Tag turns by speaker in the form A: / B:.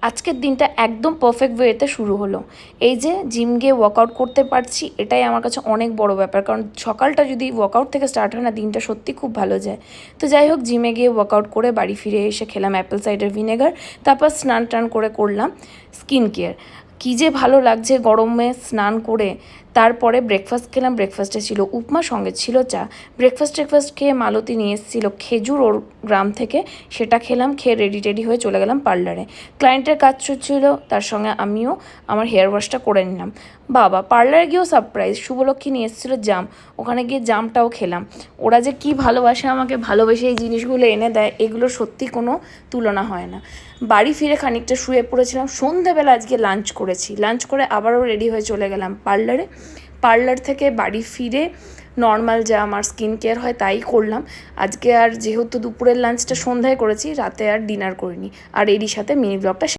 A: আজকের দিনটা একদম পারফেক্ট ওয়েতে শুরু হলো। এই যে জিম গিয়ে ওয়ার্কআউট করতে পারছি, এটাই আমার কাছে অনেক বড় ব্যাপার। কারণ সকালটা যদি ওয়ার্কআউট থেকে স্টার্ট হয় না, দিনটা সত্যি খুব ভালো যায়। তো যাই হোক, জিমে গিয়ে ওয়ার্কআউট করে বাড়ি ফিরে এসে খেলাম অ্যাপেল সাইডার ভিনেগার। তারপর স্নান টান করে করলাম স্কিন কেয়ার। কী যে ভালো লাগছে গরমে স্নান করে। তারপরে ব্রেকফাস্ট খেলাম। ব্রেকফাস্টে ছিল উপমা, সঙ্গে ছিল চা। ব্রেকফাস্ট খেয়ে মালতী নিয়ে এসেছিলো খেজুর ওর গ্রাম থেকে, সেটা খেলাম। খেয়ে রেডি হয়ে চলে গেলাম পার্লারে। ক্লায়েন্টের কাজ চলছিল, তার সঙ্গে আমিও আমার হেয়ার ওয়াশটা করে নিলাম। বাবা, পার্লারে গিয়েও সারপ্রাইজ, শুভলক্ষ্মী নিয়ে এসেছিলো জাম। ওখানে গিয়ে জামটাও খেলাম। ওরা যে কী ভালোবাসে আমাকে, ভালোবেসে এই জিনিসগুলো এনে দেয়, এগুলো সত্যি কোনো তুলনা হয় না। বাড়ি ফিরে খানিকটা শুয়ে পড়েছিলাম। সন্ধেবেলা আজকে লাঞ্চ করেছি। লাঞ্চ করে আবারও রেডি হয়ে চলে গেলাম পার্লারে। পার্লার থেকে বাড়ি ফিরে নর্মাল যা আমার স্কিন কেয়ার হয় তাই করলাম। আজকে আর যেহেতু দুপুরের লাঞ্চটা সন্ধ্যায় করেছি, রাতে আর ডিনার করিনি। আর এরই সাথে মিনি ব্লগটা